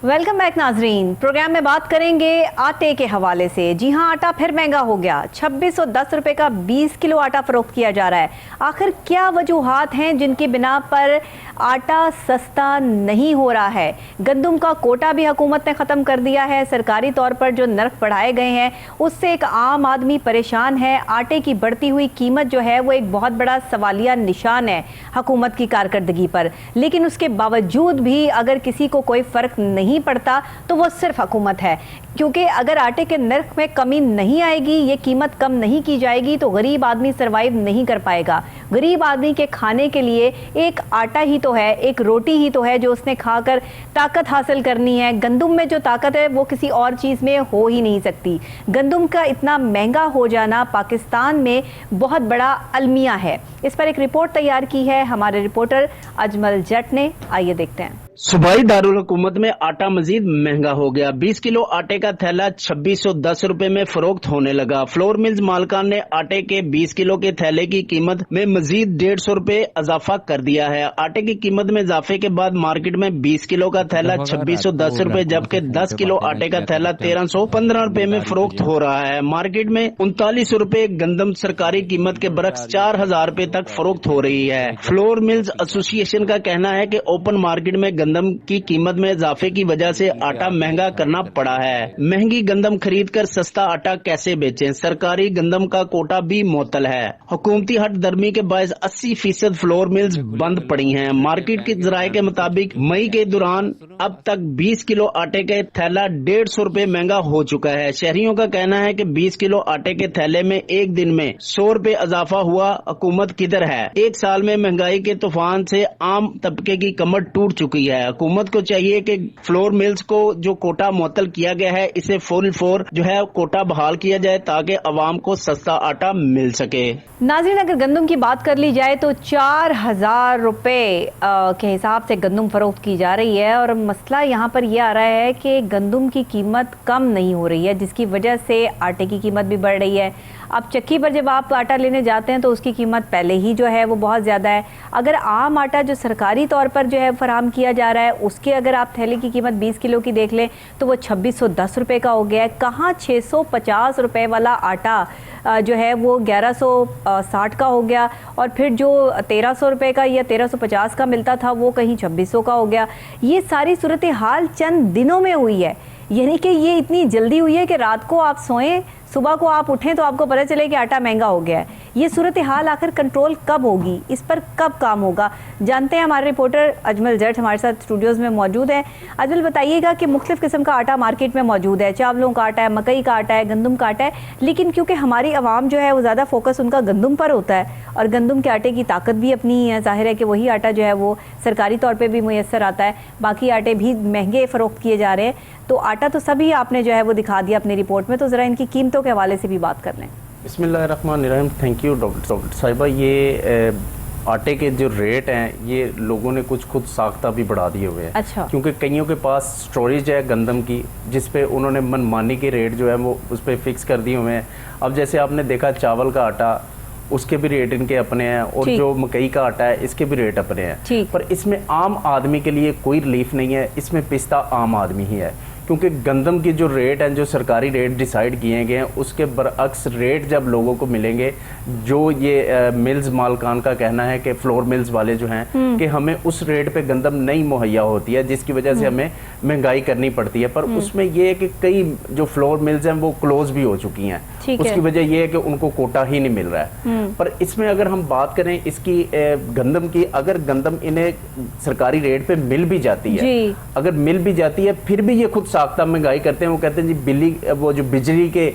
Welcome back नाजरीन। Programme में बात करेंगे आटे के हवाले से। जी हां, आटा फिर महंगा हो गया। 2610 रुपए का 20 किलो आटा फरोख्त किया जा रहा है। आखिर क्या वजूहात हैं जिनकी बिना पर आटा सस्ता नहीं हो रहा है? गंदम का कोटा भी हुकूमत ने ख़त्म कर दिया है। सरकारी तौर पर जो नर्ख बढ़ाए गए हैं उससे एक आम आदमी परेशान है। आटे की बढ़ती हुई कीमत जो है वो एक बहुत बड़ा सवालिया निशान है हुकूमत की कारकर्दगी पर। लेकिन उसके बावजूद भी अगर किसी को कोई फ़र्क नहीं पड़ता तो वो सिर्फ हुकूमत है, क्योंकि अगर आटे के नर्ख में कमी नहीं आएगी, ये कीमत कम नहीं की जाएगी तो गरीब आदमी सरवाइव नहीं कर पाएगा। गरीब आदमी के खाने के लिए एक आटा ही तो है, एक रोटी ही तो है जो उसने खाकर ताकत हासिल करनी है। गंदम में जो ताकत है वो किसी और चीज़ में हो ही नहीं सकती। गंदम का इतना महंगा हो जाना पाकिस्तान में बहुत बड़ा अलमिया है। इस पर एक रिपोर्ट तैयार की है हमारे रिपोर्टर अजमल जट ने। आइए देखते हैं। सूबाई दारुल हुकूमत में आटा मजीद महंगा हो गया। 20 किलो आटे का थैला 2610 रुपए में फरोख्त होने लगा। फ्लोर मिल्स मालकान ने आटे के 20 किलो के थैले की कीमत में मजीद 150 रुपए इजाफा कर दिया है। आटे की कीमत में इजाफे के बाद मार्केट में 20 किलो का थैला 2610 रुपए जबकि 10 किलो आटे का थैला 1315 रुपए में फरोख्त हो रहा है। मार्केट में 39 रुपए गंदम सरकारी कीमत के बरक्स 4000 रुपए तक फरोख्त हो रही है। फ्लोर मिल्स एसोसिएशन का कहना है कि ओपन मार्केट में गंदम की कीमत में इजाफे की वजह से आटा महंगा करना पड़ा है। महंगी गंदम खरीदकर सस्ता आटा कैसे बेचें? सरकारी गंदम का कोटा भी मुअत्तल है। हुकूमती हट दरमी के बायस 80% फ्लोर मिल्स बंद पड़ी हैं। मार्केट के जराये के मुताबिक मई के दौरान अब तक 20 किलो आटे का थैला 150 रुपए महंगा हो चुका है। शहरियों का कहना है कि 20 किलो आटे के थैले में एक दिन में 100 रुपए इजाफा हुआ। हुकूमत किधर है? एक साल में महंगाई के तूफान से आम तबके की कमर टूट चुकी है। हुकूमत को चाहिए कि फ्लोर मिल्स को जो कोटा मुअत्तल किया गया है इसे फुल फोर जो है कोटा बहाल किया जाए ताकि अवाम को सस्ता आटा मिल सके। नाज़रीन, अगर गंदम की बात कर ली जाए तो 4000 रुपए के हिसाब से गंदम फरोख्त की जा रही है और मसला यहाँ पर यह आ रहा है कि गंदम की कीमत कम नहीं हो रही है, जिसकी वजह से आटे की कीमत भी बढ़ रही है। अब चक्की पर जब आप आटा लेने जाते हैं तो उसकी कीमत पहले ही जो है वो बहुत ज़्यादा है। अगर आम आटा जो सरकारी तौर पर जो है फराहम किया जा रहा है उसके अगर आप थैले की कीमत 20 किलो की देख लें तो वो 2610 रुपये का हो गया है। कहाँ 650 रुपये वाला आटा जो है वो 1160 का हो गया और फिर जो 1300 रुपये का या 1350 का मिलता था वो कहीं 2600 का हो गया। ये सारी सूरत हाल चंद दिनों में हुई है, यानी कि ये इतनी जल्दी हुई है कि रात को आप सोएं, सुबह को आप उठें तो आपको पता चले कि आटा महंगा हो गया है। ये सूरत हाल आखिर कंट्रोल कब होगी, इस पर कब काम होगा, जानते हैं। हमारे रिपोर्टर अजमल जट हमारे साथ स्टूडियोज़ में मौजूद है। अजमल, बताइएगा कि मुख्तलिफ किस्म का आटा मार्केट में मौजूद है। चावलों का आटा है, मकई का आटा है, गंदम का आटा है, लेकिन क्योंकि हमारी आवाम जो है वो ज़्यादा फोकस उनका गंदम पर होता है और गंदम के आटे की ताकत भी अपनी है। जाहिर है कि वही आटा जो है वो सरकारी तौर पर भी मुयस्सर आता है, बाकी आटे भी महंगे फ़रोख्त किए जा रहे हैं। तो आटा तो सभी आपने जो है वो दिखा दिया अपनी रिपोर्ट में, तो ज़रा इनकी कीमतों के हवाले से भी बात कर लें। बिस्मिल्लाहिर्रहमानिर्रहीम। थैंक यू डॉक्टर साहिबा। ये आटे के जो रेट हैं ये लोगों ने कुछ खुद साख्ता भी बढ़ा दिए हुए हैं। अच्छा। क्योंकि कईयों के पास स्टोरेज है गंदम की जिस पे उन्होंने मनमानी के रेट जो है वो उस पर फिक्स कर दिए हुए हैं। अब जैसे आपने देखा चावल का आटा, उसके भी रेट इनके अपने हैं और जो मकई का आटा है इसके भी रेट अपने हैं। पर इसमें आम आदमी के लिए कोई रिलीफ नहीं है, इसमें पिस्ता आम आदमी ही है। क्योंकि गंदम की जो रेट हैं, जो सरकारी रेट डिसाइड किए गए हैं उसके बरअक्स रेट जब लोगों को मिलेंगे, जो ये मिल्स मालकान का कहना है कि फ्लोर मिल्स वाले जो हैं कि हमें उस रेट पे गंदम नहीं मुहैया होती है जिसकी वजह से हमें महंगाई करनी पड़ती है। पर उसमें ये है कि कई जो फ्लोर मिल्स हैं वो क्लोज भी हो चुकी हैं। उसकी वजह ये है कि उनको कोटा ही नहीं मिल रहा है। पर इसमें अगर हम बात करें इसकी गंदम की, अगर गंदम इन्हें सरकारी रेट पे मिल भी जाती है, अगर मिल भी जाती है फिर भी ये खुद साख्ता महंगाई करते हैं। वो कहते हैं जी वो जो बिजली के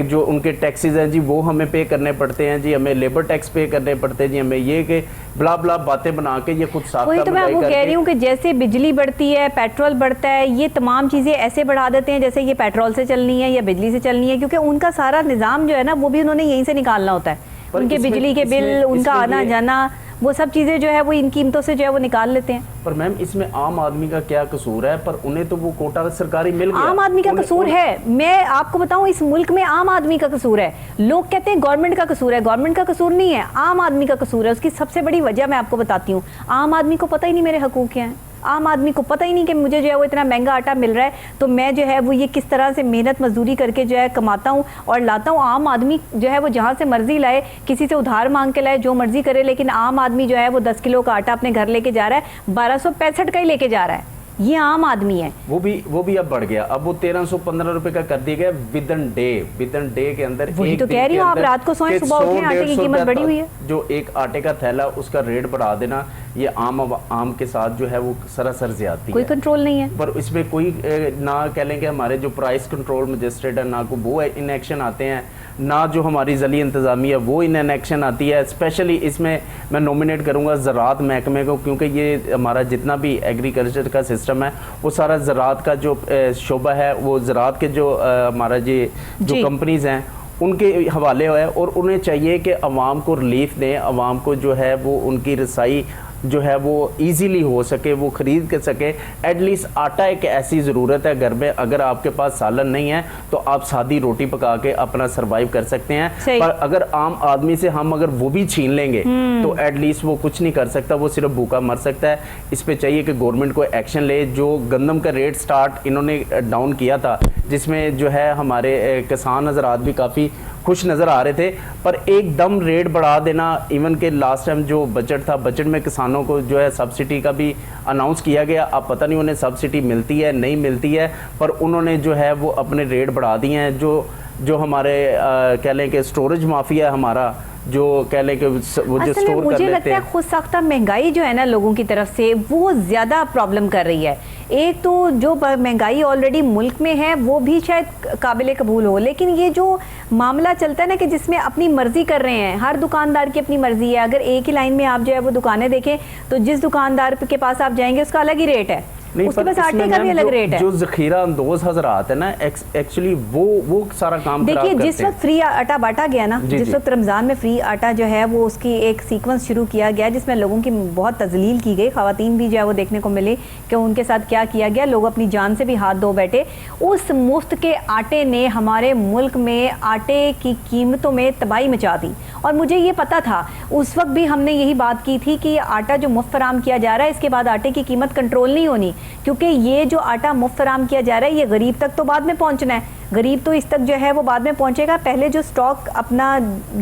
जो उनके टैक्सेस हैं जी वो हमें पे करने पड़ते हैं, जी हमें लेबर टैक्स पे करने पड़ते हैं, जी हमें ये कि ब्ला ब्ला बातें बना के ये खुद साख्ता वही तो मैं आपको कह रही हूँ कि जैसे बिजली बढ़ती है, पेट्रोल बढ़ता है, ये तमाम चीज़ें ऐसे बढ़ा देते हैं जैसे ये पेट्रोल से चलनी है या बिजली से चलनी है, क्योंकि उनका सारा निज़ाम जो है ना वो भी उन्होंने यहीं से निकालना होता है। उनके बिजली के बिल, उनका आना जाना, वो सब चीज़ें जो है वो इन कीमतों से जो है वो निकाल लेते हैं। पर मैम इसमें आम आदमी का क्या कसूर है? पर उन्हें तो वो कोटा सरकारी मिल गया। आम आदमी का कसूर है, मैं आपको बताऊं इस मुल्क में आम आदमी का कसूर है। लोग कहते हैं गवर्नमेंट का कसूर है, गवर्नमेंट का कसूर नहीं है, आम आदमी का कसूर है। उसकी सबसे बड़ी वजह मैं आपको बताती हूँ, आम आदमी को पता ही नहीं मेरे हकूक क्या हैं। आम आदमी को पता ही नहीं कि मुझे जो है वो इतना महंगा आटा मिल रहा है, तो मैं जो है वो ये किस तरह से मेहनत मजदूरी करके जो है कमाता हूँ और लाता हूँ। आम आदमी जो है वो जहाँ से मर्जी लाए, किसी से उधार मांग के लाए, जो मर्जी करे, लेकिन आम आदमी जो है वो 10 किलो का आटा अपने घर लेके जा रहा है, 1265 का ही लेके जा रहा है। ये आम आदमी है। वो भी अब बढ़ गया, अब वो 1315 रुपए का कर दिया गया विद इन डे के अंदर। वही तो कह रही हूँ, आप रात को सोएं सुबह उठें, आटे की कीमत बढ़ी हुई है। जो एक आटे का थैला उसका रेट बढ़ा देना, ये आम के साथ जो है वो सरासर ज्यादती है। कोई कंट्रोल नहीं है, पर इसमें कोई ना कह लें कि हमारे जो प्राइस कंट्रोल मजिस्ट्रेट है ना को वो इन एक्शन आते हैं, ना जो हमारी ज़ली इंतज़ामिया वो इन एक्शन आती है। स्पेशली इसमें मैं नॉमिनेट करूंगा ज़राअत महकमे को, क्योंकि ये हमारा जितना भी एग्रीकल्चर का सिस्टम है वो सारा ज़राअत का जो शोबा है, वो ज़राअत के जो हमारा जो कंपनीज हैं उनके हवाले है, और उन्हें चाहिए कि अवाम को रिलीफ दें, अवाम को जो है वो उनकी रसाई जो है वो इजीली हो सके, वो खरीद कर सके। एटलीस्ट आटा एक ऐसी ज़रूरत है घर में, अगर आपके पास सालन नहीं है तो आप सादी रोटी पका के अपना सरवाइव कर सकते हैं, पर अगर आम आदमी से हम अगर वो भी छीन लेंगे तो एटलीस्ट वो कुछ नहीं कर सकता, वो सिर्फ भूखा मर सकता है। इस पे चाहिए कि गवर्नमेंट को एक्शन ले। जो गंदम का रेट स्टार्ट इन्होंने डाउन किया था, जिसमें जो है हमारे किसान हजरात भी काफ़ी खुश नज़र आ रहे थे, पर एकदम रेट बढ़ा देना, इवन के लास्ट टाइम जो बजट था, बजट में किसानों को जो है सब्सिडी का भी अनाउंस किया गया। अब पता नहीं उन्हें सब्सिडी मिलती है नहीं मिलती है, पर उन्होंने जो है वो अपने रेट बढ़ा दिए हैं। जो हमारे कह लें कि स्टोरेज माफिया है हमारा, जो कह लें कि वो जो स्टोर कर लेते हैं। मुझे लगता है खुद साख्ता महंगाई जो है ना लोगों की तरफ से, वो ज़्यादा प्रॉब्लम कर रही है। एक तो जो महंगाई ऑलरेडी मुल्क में है वो भी शायद काबिल कबूल हो, लेकिन ये जो मामला चलता है ना कि जिसमें अपनी मर्जी कर रहे हैं, हर दुकानदार की अपनी मर्जी है। अगर एक ही लाइन में आप जो है वो दुकानें देखें तो जिस दुकानदार के पास आप जाएंगे उसका अलग ही रेट है, उसके पास आटे का भी अलग रेट है। जो ज़ख़ीरा अंदोज़ हज़रात है ना, एक्चुअली वो सारा काम देखिए, जिस वक्त फ्री आटा बांटा गया ना, जिस वक्त रमज़ान में फ्री आटा जो है वो उसकी एक सीक्वेंस शुरू किया गया जिसमें लोगों की बहुत तजलील की गई, ख़वातीन भी जो है वो देखने को मिली कि उनके साथ क्या किया गया, लोग अपनी जान से भी हाथ धो बैठे। उस मुफ्त के आटे ने हमारे मुल्क में आटे की कीमतों में तबाही मचा दी, और मुझे ये पता था उस वक्त भी हमने यही बात की थी कि आटा जो मुफ्त फराम किया जा रहा है, इसके बाद आटे की कीमत कंट्रोल नहीं होनी, क्योंकि ये जो आटा मुफ्त फराम किया जा रहा है ये गरीब तक तो बाद में पहुंचना है। गरीब तो इस तक जो है वो बाद में पहुंचेगा, पहले जो स्टॉक अपना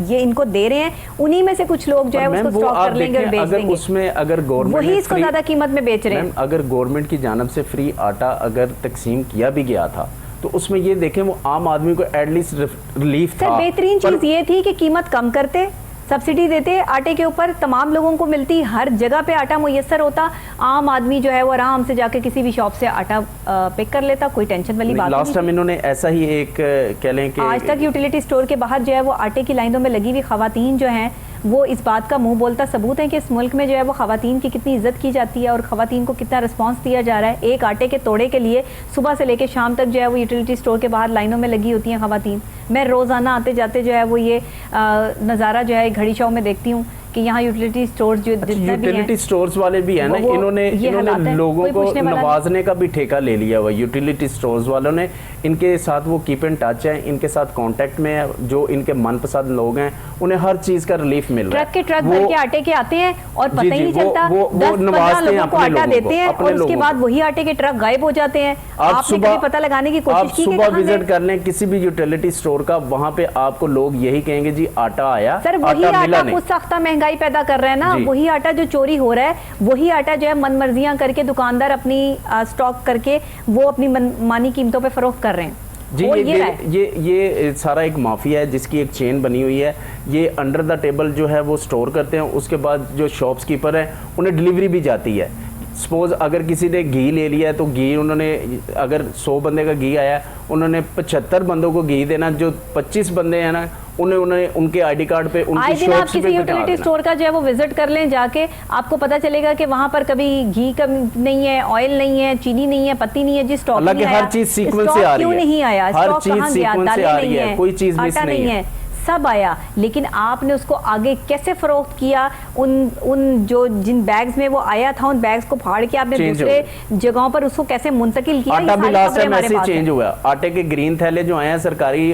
ये इनको दे रहे हैं उन्हीं में से कुछ लोग जो है उसको स्टॉक कर लेंगे और बेच देंगे। उसमें अगर गवर्नमेंट वही इसको ज्यादा कीमत में बेच रहे हैं। अगर गवर्नमेंट की जानिब से फ्री आटा अगर तकसीम किया भी गया था तो उसमें ये देखें वो आम आदमी को एटलीस्ट रिलीफ था। बेहतरीन चीज ये थी कि कीमत कम करते, सब्सिडी देते आटे के ऊपर, तमाम लोगों को मिलती, हर जगह पे आटा मुयस्सर होता, आम आदमी जो है वो आराम से जाके किसी भी शॉप से आटा पिक कर लेता, कोई टेंशन वाली बात नहीं। लास्ट टाइम इन्होंने ऐसा ही एक कह लें कि आज तक यूटिलिटी स्टोर के बाहर जो है वो आटे की लाइनों में लगी हुई खवातीन जो हैं वो इस बात का मुंह बोलता सबूत है कि इस मुल्क में जो है वो खवातीन की कितनी इज्जत की जाती है और खवातीन को कितना रिस्पांस दिया जा रहा है। एक आटे के तोड़े के लिए सुबह से लेकर शाम तक जो है वो यूटिलिटी स्टोर के बाहर लाइनों में लगी होती हैं खवातीन। मैं रोज़ाना आते जाते जो है वो ये नज़ारा जो है घड़ी चौक में देखती हूँ कि यहाँ यूटिलिटी स्टोर्स जो यूटिलिटी स्टोर्स वाले भी है ना, इन्होंने लोगों को नवाजने का भी ठेका ले लिया हुआ। यूटिलिटी स्टोर्स वालों ने, इनके साथ वो कीप इन टच है, इनके साथ कांटेक्ट में है, जो इनके मनपसंद लोग हैं उन्हें हर चीज का रिलीफ मिल रहा है। ट्रक के ट्रक भर के आटे के आते हैं और पता ही नहीं चलता, 10-15 लोगों को आटा देते हैं और उसके बाद वही आटे के ट्रक गायब हो जाते हैं। आपने कभी पता लगाने की कोशिश की? सुबह विजिट कर लें किसी भी यूटिलिटी स्टोर का, वहाँ पे आपको लोग यही कहेंगे जी आटा आया। सर वही आटा खुद सख्ता महंगाई पैदा कर रहा है ना, वही आटा जो चोरी हो रहा है, वही आटा जो है मनमर्जियां करके दुकानदार अपनी स्टॉक करके वो अपनी मनमानी कीमतों पे फरोख्त कर रहे हैं। जी ये सारा एक माफिया है जिसकी एक चेन बनी हुई है। ये अंडर द टेबल जो है वो स्टोर करते हैं, उसके बाद जो शॉप्सकीपर है उन्हें डिलीवरी भी जाती है। सपोज अगर किसी ने घी ले लिया है तो घी उन्होंने, अगर 100 बंदे का घी आया, उन्होंने 75 बंदों को घी देना, जो 25 बंदे हैं ना उन्हें उनके आईडी कार्ड पे उनकी शॉप आप किसी यूटिलिटी स्टोर का जो है वो विजिट कर लें जाके, आपको पता चलेगा कि वहां पर कभी घी कम नहीं है, ऑयल नहीं है, चीनी नहीं है, पत्ती नहीं है, जिस स्टॉक नहीं आया, हर चीज सीक्वेंस से आ रही है, क्यों नहीं आया, हर चीज सीक्वेंस से आ रही है, कोई चीज मिस नहीं है, सब आया, लेकिन आपने उसको आगे कैसे फरोख्त किया? उन जो जिन बैग्स में वो आया था उन बैग्स को फाड़ के आपने दूसरे जगहों पर उसको कैसे मुंतकिल किया? आटा भी लास्ट टाइम ऐसे चेंज हुआ। आटे के ग्रीन थैले जो आए हैं सरकारी,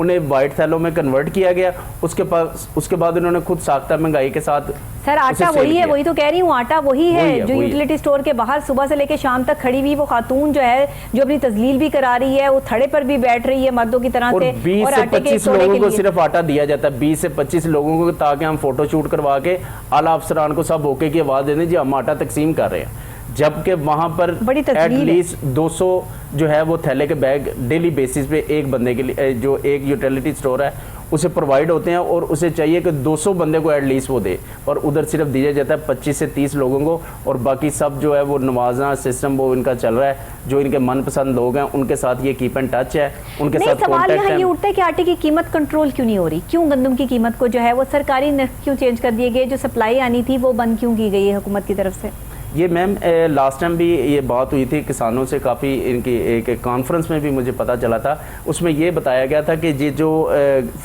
उन्हें वाइट थैलों में कन्वर्ट किया गया। उसके बाद उन्होंने खुद साख्ता महंगाई के साथ सर आटा वही है, वही तो कह रही हूँ, आटा वही है जो यूटिलिटी स्टोर के बाहर सुबह से लेकर शाम तक खड़ी हुई वो खातून जो है, जो अपनी तजलील भी करा रही है, वो थड़े पर भी बैठ रही है मर्दों की तरह से, 20 से 25 लोगों को सिर्फ आटा दिया जाता है, 20 से 25 लोगों को, ताकि हम फोटो शूट करवा के आला अफसरान को सब ओके की आवाज दे दें जी हम आटा तकसीम कर रहे हैं। जबकि वहां पर एटलीस्ट 200 जो है वो थैले के बैग डेली बेसिस पे एक बंदे के लिए, जो एक यूटिलिटी स्टोर है उसे प्रोवाइड होते हैं, और उसे चाहिए कि 200 बंदे को एटलीस्ट वो दे, और उधर सिर्फ दिया जाता है 25 से 30 लोगों को, और बाकी सब जो है वो नवाजना सिस्टम वो इनका चल रहा है। जो इनके मनपसंद लोग हैं उनके साथ ये कीप एंड टच है, उनके साथ सवाल यहाँ ये उठता है कि आटे की कीमत कंट्रोल क्यों नहीं हो रही, क्यों गंदम की कीमत को जो है वो सरकारी नर्ख क्यों चेंज कर दिए गए, जो सप्लाई आनी थी वो बंद क्यों की गई है हुकूमत की तरफ से? ये मैम लास्ट टाइम भी ये बात हुई थी किसानों से, काफ़ी इनकी एक कॉन्फ्रेंस में भी मुझे पता चला था, उसमें ये बताया गया था कि ये जो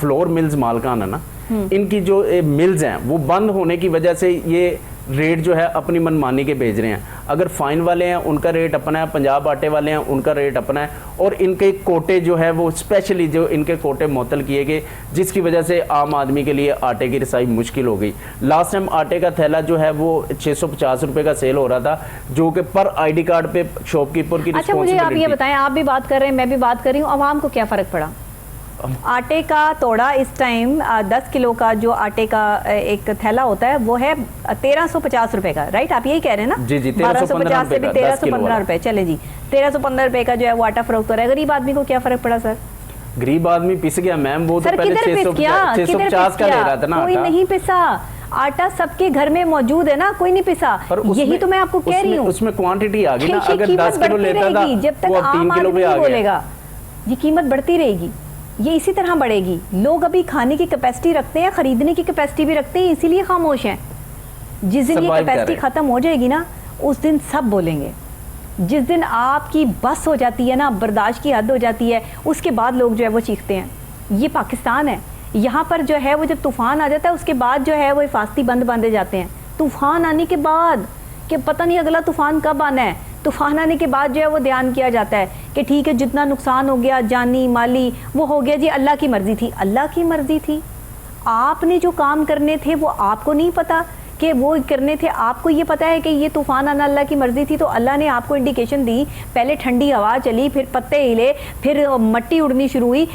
फ्लोर मिल्स मालकान है ना, इनकी जो मिल्स हैं वो बंद होने की वजह से ये रेट जो है अपनी मनमानी के भेज रहे हैं। अगर फाइन वाले हैं उनका रेट अपना है, पंजाब आटे वाले हैं उनका रेट अपना है, और इनके कोटे जो है वो स्पेशली जो इनके कोटे मुअत्तल किए गए, जिसकी वजह से आम आदमी के लिए आटे की रसाई मुश्किल हो गई। लास्ट टाइम आटे का थैला जो है वो 650 रुपए का सेल हो रहा था, जो कि पर आईडी कार्ड पे शॉपकीपर की। अच्छा मुझे आप ये बताएं, आप भी बात कर रहे हैं, मैं भी बात कर रही हूँ, आवाम को क्या फर्क पड़ा? आटे का तोड़ा इस टाइम 10 किलो का जो आटे का एक थैला होता है वो है 1350 रुपए का, राइट? आप यही कह रहे हैं ना? जी जी, 1250 से भी 1315 रुपए, चले जी 1315 रुपए का जो है वो आटा फरोख्त हो रहा है। गरीब आदमी को क्या फर्क पड़ा सर? गरीब आदमी पिस गया मैम, वो तो पहले 650 का ले रहा था ना, कोई नहीं पिसा। आटा सबके घर में मौजूद है ना, कोई नहीं पिसा। यही तो मैं आपको कह रही हूँ, उसमें क्वांटिटी आ गई ना, अगर 10 किलो लेता था जब तक आम आदमी बोलेगा ये कीमत बढ़ती रहेगी, ये इसी तरह बढ़ेगी। लोग अभी खाने की कैपेसिटी रखते हैं, खरीदने की कैपेसिटी भी रखते हैं, इसीलिए खामोश हैं। जिस दिन ये कैपेसिटी खत्म हो जाएगी ना, उस दिन सब बोलेंगे। जिस दिन आपकी बस हो जाती है ना, बर्दाश्त की हद हो जाती है, उसके बाद लोग जो है वो चीखते हैं। ये पाकिस्तान है, यहाँ पर जो है वो जब तूफान आ जाता है उसके बाद जो है वो हिफाजती बंद बांधे जाते हैं। तूफान आने के बाद कि पता नहीं अगला तूफान कब आना है, तूफान आने के बाद जो है वो ध्यान किया जाता है कि ठीक है जितना नुकसान हो गया जानी माली वो हो गया जी, अल्लाह की मर्जी थी। अल्लाह की मर्जी थी, आपने जो काम करने थे वो आपको नहीं पता कि वो करने थे, आपको ये पता है कि ये तूफान आना अल्लाह की मर्जी थी, तो अल्लाह ने आपको इंडिकेशन दी, पहले ठंडी हवा चली, फिर पत्ते हिले, फिर मट्टी उड़नी शुरू हुई।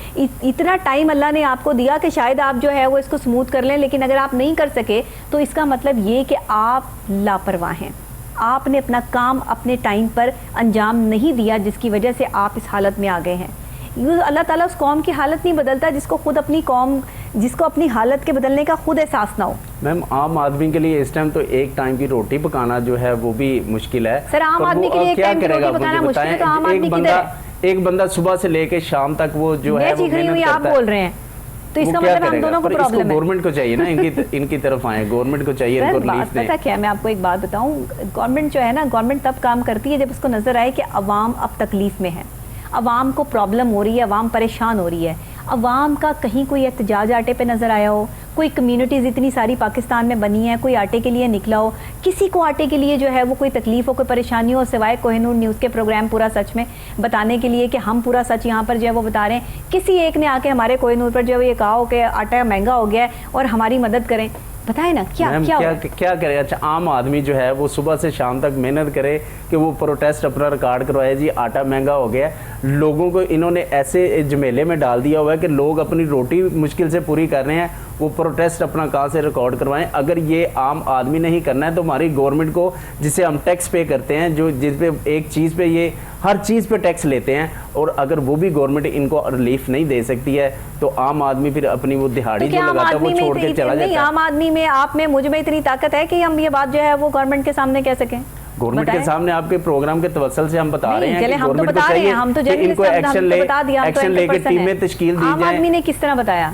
इतना टाइम अल्लाह ने आपको दिया कि शायद आप जो है वो इसको स्मूथ कर लें, लेकिन अगर आप नहीं कर सके तो इसका मतलब ये कि आप लापरवाह हैं, आपने अपना काम अपने टाइम पर अंजाम नहीं दिया, जिसकी वजह से आप इस हालत में आ गए हैं। अल्लाह ताला उस कौम की हालत नहीं बदलता जिसको खुद अपनी कौम, जिसको अपनी हालत के बदलने का खुद एहसास ना हो। मैम आम आदमी के लिए इस टाइम तो एक टाइम की रोटी पकाना जो है वो भी मुश्किल है। सर आम आदमी के लिए एक टाइम की रोटी पकाना मुश्किल है, तो आम आदमी एक बंदा सुबह से लेके शाम तक वो जो है वो मेहनत करता है। आप बोल रहे हैं तो इसका मतलब हम दोनों को प्रॉब्लम है। गवर्नमेंट को चाहिए ना इनकी तरफ आए, गवर्नमेंट को चाहिए इनको रिलीफ दें। पता क्या, मैं आपको एक बात बताऊं, गवर्नमेंट जो है ना, गवर्नमेंट तब काम करती है जब उसको नजर आए कि अवाम अब तकलीफ में है, अवाम को प्रॉब्लम हो रही है, अवाम परेशान हो रही है। अवाम का कहीं कोई एहतजाज आटे पे नज़र आया हो, कोई कम्युनिटीज़ इतनी सारी पाकिस्तान में बनी है, कोई आटे के लिए निकला हो, किसी को आटे के लिए जो है वो कोई तकलीफ हो, कोई परेशानी हो, सिवाय कोहिनूर न्यूज़ के प्रोग्राम पूरा सच में बताने के लिए कि हम पूरा सच यहाँ पर जो है वो बता रहे हैं, किसी एक ने आके हमारे कोहिनूर पर जो है ये कहा हो कि आटा महंगा हो गया है और हमारी मदद करें, बताए ना क्या करे। अच्छा आम आदमी जो है वो सुबह से शाम तक मेहनत करे कि वो प्रोटेस्ट अपना रिकॉर्ड करवाए, जी आटा महंगा हो गया। लोगों को इन्होंने ऐसे झमेले में डाल दिया हुआ है कि लोग अपनी रोटी मुश्किल से पूरी कर रहे हैं, वो प्रोटेस्ट अपना कहाँ से रिकॉर्ड करवाएं। अगर ये आम आदमी नहीं करना है तो हमारी गवर्नमेंट को, जिसे हम टैक्स पे करते हैं, जो जिस पे एक चीज़ पे ये हर चीज़ पे टैक्स लेते हैं, और अगर वो भी गवर्नमेंट इनको रिलीफ नहीं दे सकती है तो आम आदमी फिर अपनी वो दिहाड़ी जो लगाता है वो छोड़ के चला जाता है। आम आदमी में, आप में, मुझ में इतनी ताकत है कि हम ये बात जो है वो गवर्नमेंट के सामने कह सकें? गवर्नमेंट के सामने आपके प्रोग्राम के तवसल से हम बता रहे हैं कि गवर्नमेंट को चाहिए हम तो इनको एक्शन लेके टीमें तश्कील दी जाए। आम आदमी ने किस तरह बताया?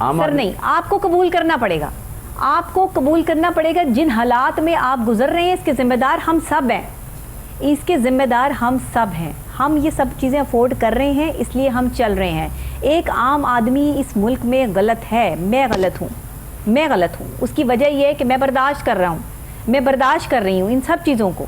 सर नहीं, आपको कबूल करना पड़ेगा, आपको कबूल करना पड़ेगा जिन हालात में आप गुजर रहे हैं, इसके जिम्मेदार हम सब हैं, इसके जिम्मेदार हम सब हैं। हम ये सब चीज़ें अफोर्ड कर रहे हैं, इसलिए हम चल रहे हैं। एक आम आदमी इस मुल्क में गलत है, मैं गलत हूँ, उसकी वजह यह है कि मैं बर्दाश्त कर रहा हूँ, मैं बर्दाश्त कर रही हूँ इन सब चीज़ों को।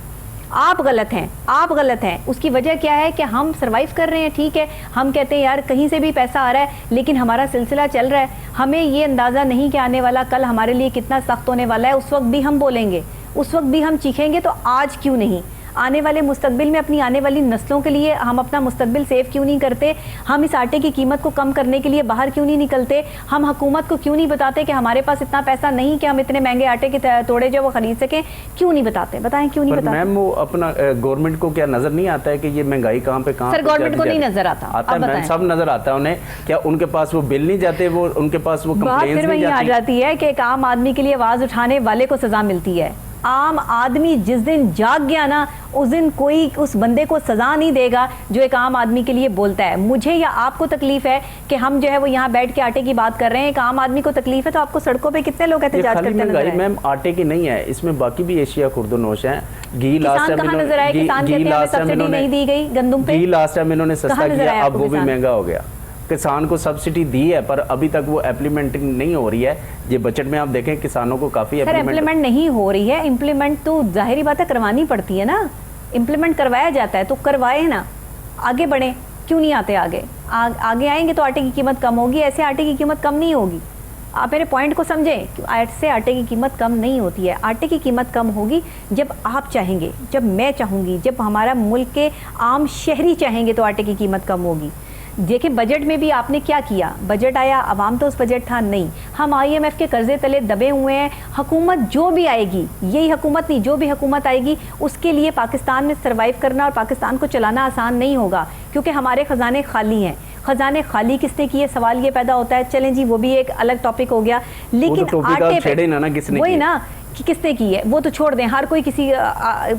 आप गलत हैं, आप गलत हैं। उसकी वजह क्या है कि हम सरवाइव कर रहे हैं, ठीक है, हम कहते हैं यार कहीं से भी पैसा आ रहा है, लेकिन हमारा सिलसिला चल रहा है। हमें ये अंदाज़ा नहीं कि आने वाला कल हमारे लिए कितना सख्त होने वाला है। उस वक्त भी हम बोलेंगे, उस वक्त भी हम चीखेंगे, तो आज क्यों नहीं आने वाले मुस्तकबिल में अपनी आने वाली नस्लों के लिए हम अपना मुस्तकबिल सेव क्यों नहीं करते? हम इस आटे की कीमत को कम करने के लिए बाहर क्यों नहीं निकलते? हम हुकूमत को क्यों नहीं बताते कि हमारे पास इतना पैसा नहीं कि हम इतने महंगे आटे के तोड़े जो वो खरीद सकें? क्यों नहीं बताते? बताएं क्यों नहीं बताते? मैम वो अपना गवर्नमेंट को क्या नजर नहीं आता है कि ये महंगाई कहाँ पे सर गवर्नमेंट को नहीं नजर आता? आता है मैम, सब नजर आता है उन्हें। क्या उनके पास वो बिल नहीं जाते, वो उनके पास वो कंप्लेंट्स फिर वही आ जाती है कि एक आम आदमी के लिए आवाज उठाने वाले को सजा मिलती है। आम आदमी जिस दिन जाग गया ना, उस दिन कोई उस बंदे को सजा नहीं देगा जो एक आम आदमी के लिए बोलता है। मुझे या आपको तकलीफ है कि हम जो है वो यहाँ बैठ के आटे की बात कर रहे हैं, एक आम आदमी को तकलीफ है, तो आपको सड़कों पे कितने लोग एहतजाज करते नजर आए? मैम आटे की नहीं है, इसमें बाकी भी एशिया खुर्दनोश है। घी किसान कहाँ नजर आए? किसान कहते हैं सब्सिडी नहीं दी गई गंदम पे, घी लास्ट टाइम इन्होंने सस्ता किया, अब वो भी महंगा हो गया। किसान को सब्सिडी दी है पर अभी तक वो इम्प्लीमेंटिंग नहीं हो रही है। ये बजट में आप देखें किसानों को काफी इम्प्लीमेंट नहीं हो रही है। इम्प्लीमेंट तो जाहिर बात है करवानी पड़ती है ना, इम्प्लीमेंट करवाया जाता है तो करवाए ना, आगे बढ़े। क्यों नहीं आते आगे? आगे आएंगे तो आटे की कीमत कम होगी। ऐसे आटे की कीमत कम नहीं होगी। आप मेरे पॉइंट को समझें, ऐसे आटे की कीमत कम नहीं होती है। आटे की कीमत कम होगी जब आप चाहेंगे, जब मैं चाहूंगी, जब हमारा मुल्क के आम शहरी चाहेंगे तो आटे की कीमत कम होगी। देखिए बजट में भी आपने क्या किया? बजट आया, अवाम तो उस बजट था नहीं। हम IMF के कर्जे तले दबे हुए हैं। हुकूमत जो भी आएगी, यही हुकूमत नहीं, जो भी हुकूमत आएगी उसके लिए पाकिस्तान में सर्वाइव करना और पाकिस्तान को चलाना आसान नहीं होगा, क्योंकि हमारे खजाने खाली हैं। खजाने खाली किसने किए, सवाल ये पैदा होता है। चलें जी, वो भी एक अलग टॉपिक हो गया, लेकिन आटे पे वही ना कि किसने की है वो तो छोड़ दें, हर कोई किसी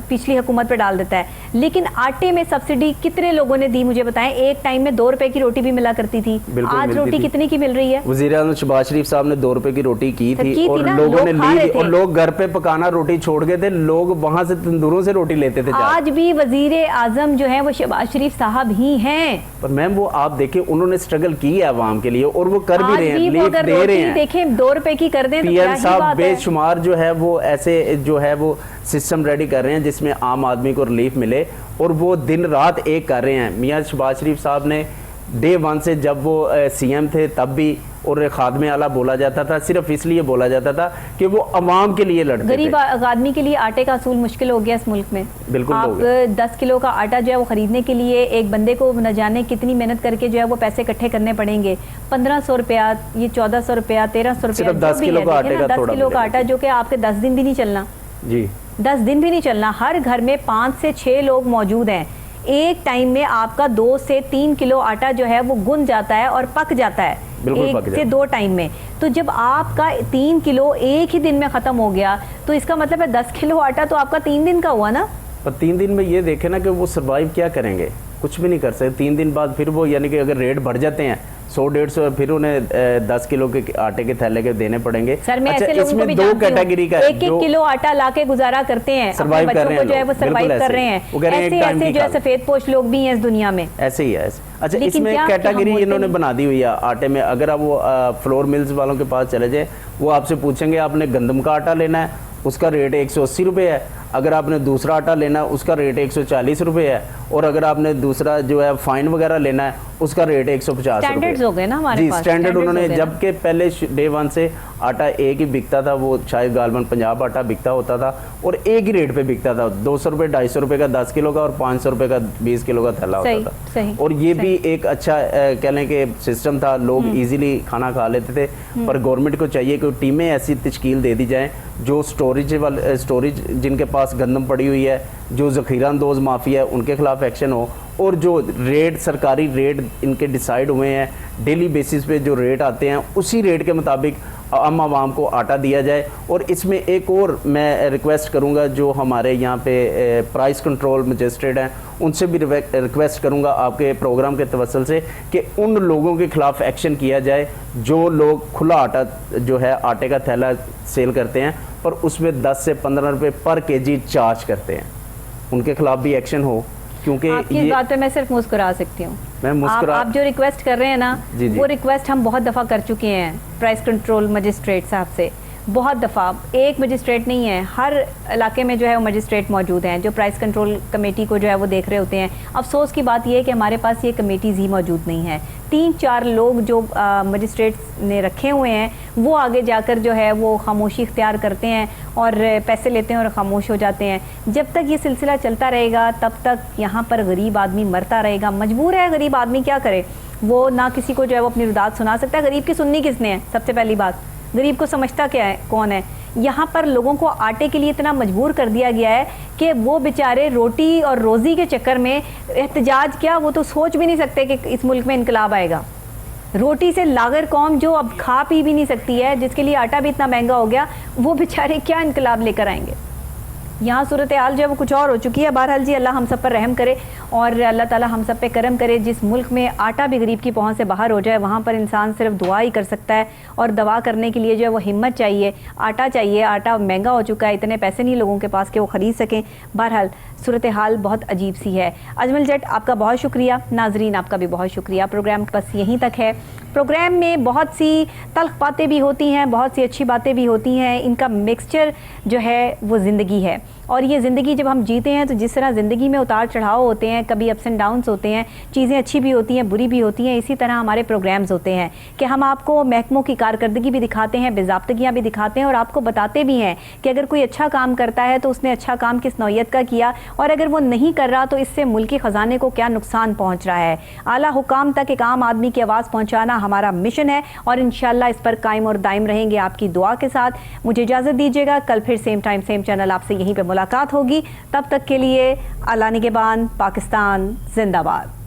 पिछली हुकूमत पे डाल देता है। लेकिन आटे में सब्सिडी कितने लोगों ने दी मुझे बताएं? एक टाइम में 2 रुपए की रोटी भी मिला करती थी, आज रोटी कितने की मिल रही है? वज़ीर-ए-आज़म शहबाज शरीफ साहब ने 2 रुपए की रोटी की थी और लोगों ने ली, और लोग घर पे पकाना रोटी छोड़ गए थे, लोग वहां से तंदूरों से रोटी लेते थे। आज भी वज़ीर-ए-आज़म जो है वो शहबाज शरीफ साहब ही हैं। पर मैम वो आप देखें, उन्होंने स्ट्रगल की है अवाम के लिए और वो कर भी रहे हैं, दे रहे हैं। देखें 2 रुपए की कर दें तो क्या ही बात है। बेशुमार जो है वो ऐसे जो है वो सिस्टम रेडी कर रहे हैं जिसमें आम आदमी को रिलीफ मिले, और वो दिन रात एक कर रहे हैं। मियां शहबाज शरीफ साहब ने डे 1 से जब वो CM थे तब भी और खादमे आला बोला जाता था, सिर्फ इसलिए बोला जाता था कि वो अवाम के लिए लड़ते थे। गरीब आदमी के लिए आटे का असूल मुश्किल हो गया इस मुल्क में। बिल्कुल आप 10 किलो का आटा जो है वो खरीदने के लिए एक बंदे को न जाने कितनी मेहनत करके जो है वो पैसे इकट्ठे करने पड़ेंगे। 1500 रुपया, ये 1400 रुपया, 1300 रुपया, सिर्फ 10 किलो का आटे का 10 किलो का आटा जो कि आपके 10 दिन भी नहीं चलना जी, 10 दिन भी नहीं चलना। हर घर में 5 से 6 लोग मौजूद हैं। एक टाइम में आपका 2 से 3 किलो आटा जो है वो गुन जाता है और पक जाता है, 1 से 2 टाइम में। तो जब आपका 3 किलो एक ही दिन में खत्म हो गया तो इसका मतलब है 10 किलो आटा तो आपका 3 दिन का हुआ ना। पर 3 दिन में ये देखे ना कि वो सर्वाइव क्या करेंगे, कुछ भी नहीं कर सकते। 3 दिन बाद फिर वो, यानी कि अगर रेट बढ़ जाते हैं 100-150, फिर उन्हें 10 किलो के आटे के थैले के देने पड़ेंगे। सर मैं अच्छा, ऐसे लोगों को भी 2 कैटेगरी का 1-1 किलो आटा लाके गुजारा करते हैं, सर्वाइव कर रहे हैं, जो है वो सर्वाइव कर रहे हैं। ऐसे जो है सफेद पोश लोग भी हैं इस दुनिया में, ऐसे ही है। अच्छा, इसमें कैटेगरी इन्होंने बना दी हुई है आटे में। अगर आप वो फ्लोर मिल्स वालों के पास चले जाए, वो आपसे पूछेंगे आपने गंदम का आटा लेना है, उसका रेट 180 रुपये है। अगर आपने दूसरा आटा लेना है उसका रेट 140 रुपये है, और अगर आपने दूसरा जो है फाइन वगैरह लेना है उसका रेट 150 रुपये हो गए ना हमारे जी, पास स्टैंडर्ड उन्होंने। जबकि पहले डे 1 से आटा एक ही बिकता था, वो शायद गालबन पंजाब आटा बिकता होता था, और एक ही रेट पे बिकता था, 200 रुपये 250 रुपये का 10 किलो का और 500 रुपये का 20 किलो का थैला होता था। और ये भी एक अच्छा कह लें कि सिस्टम था, लोग इजीली खाना खा लेते थे। पर गवर्नमेंट को चाहिए कि टीमें ऐसी तश्कील दे दी जाएं जो स्टोरेज जिनके पास गंदम पड़ी हुई है, जो ज़ख़ीरा अंदोज़ माफिया है, उनके खिलाफ एक्शन हो, और जो रेट सरकारी रेट इनके डिसाइड हुए हैं, डेली बेसिस पे जो रेट आते हैं उसी रेट के मुताबिक आम आवाम को आटा दिया जाए। और इसमें एक और मैं रिक्वेस्ट करूंगा, जो हमारे यहाँ पे प्राइस कंट्रोल मजिस्ट्रेट हैं, उनसे भी रिक्वेस्ट करूंगा आपके प्रोग्राम के तवस्सुल से कि उन लोगों के खिलाफ एक्शन किया जाए जो लोग खुला आटा जो है आटे का थैला सेल करते हैं पर उसमें 10 से 15 रुपये पर केजी चार्ज करते हैं, उनके खिलाफ भी एक्शन हो। क्योंकि आपकी इस बात पे मैं सिर्फ मुस्कुरा सकती हूँ। आप जो रिक्वेस्ट कर रहे हैं ना, वो रिक्वेस्ट हम बहुत दफ़ा कर चुके हैं प्राइस कंट्रोल मजिस्ट्रेट साहब से। बहुत दफ़ा एक मजिस्ट्रेट नहीं है, हर इलाके में जो है वो मजिस्ट्रेट मौजूद हैं जो प्राइस कंट्रोल कमेटी को जो है वो देख रहे होते हैं। अफसोस की बात यह है कि हमारे पास ये कमेटीज़ ही मौजूद नहीं है। 3-4 लोग जो मजिस्ट्रेट्स ने रखे हुए हैं वो आगे जाकर जो है वो खामोशी इख्तियार करते हैं और पैसे लेते हैं और खामोश हो जाते हैं। जब तक ये सिलसिला चलता रहेगा तब तक यहाँ पर गरीब आदमी मरता रहेगा। मजबूर है गरीब आदमी, क्या करे, वो ना किसी को जो है वो अपनी रुदात सुना सकता है। गरीब की सुननी किसने है? सबसे पहली बात, गरीब को समझता क्या है, कौन है? यहाँ पर लोगों को आटे के लिए इतना मजबूर कर दिया गया है कि वो बेचारे रोटी और रोज़ी के चक्कर में एहतजाज क्या, वो तो सोच भी नहीं सकते कि इस मुल्क में इनकलाब आएगा। रोटी से लागर कौम जो अब खा पी भी नहीं सकती है, जिसके लिए आटा भी इतना महंगा हो गया, वो बेचारे क्या इनकलाब लेकर आएंगे? यहाँ सूरत हाल जो है वो कुछ और हो चुकी है। बहरहाल जी, अल्लाह हम सब पर रहम करे और अल्लाह ताला हम सब पे करम करे। जिस मुल्क में आटा भी गरीब की पहुँच से बाहर हो जाए, वहाँ पर इंसान सिर्फ दुआ ही कर सकता है और दवा करने के लिए जो है वो हिम्मत चाहिए, आटा चाहिए। आटा महंगा हो चुका है, इतने पैसे नहीं लोगों के पास कि वो ख़रीद सकें। बहरहाल सूरत हाल बहुत अजीब सी है। अजमल जट, आपका बहुत शुक्रिया। नाजरीन, आपका भी बहुत शुक्रिया। प्रोग्राम बस यहीं तक है। प्रोग्राम में बहुत सी तल्ख बातें भी होती हैं, बहुत सी अच्छी बातें भी होती हैं। इनका मिक्सचर जो है वो ज़िंदगी है और ये ज़िंदगी जब हम जीते हैं तो जिस तरह ज़िंदगी में उतार चढ़ाव होते हैं, कभी अप्स एंड डाउन्स होते हैं, चीज़ें अच्छी भी होती हैं, बुरी भी होती हैं, इसी तरह हमारे प्रोग्राम्स होते हैं कि हम आपको महकमों की कारकर्दगी भी दिखाते हैं, बेज़ाब्तगियाँ भी दिखाते हैं और आपको बताते भी हैं कि अगर कोई अच्छा काम करता है तो उसने अच्छा काम किस नौयत का किया और अगर वो नहीं कर रहा तो इससे मुल्की ख़जाने को क्या नुकसान पहुँच रहा है। आला हुकाम तक एक आम आदमी की आवाज़ पहुँचाना हमारा मिशन है और इंशाअल्लाह इस पर कायम और दायम रहेंगे आपकी दुआ के साथ। मुझे इजाज़त दीजिएगा, कल फिर सेम टाइम सेम चैनल आपसे यहीं पे मुलाकात होगी। तब तक के लिए अल्लाह निगहबान, पाकिस्तान जिंदाबाद।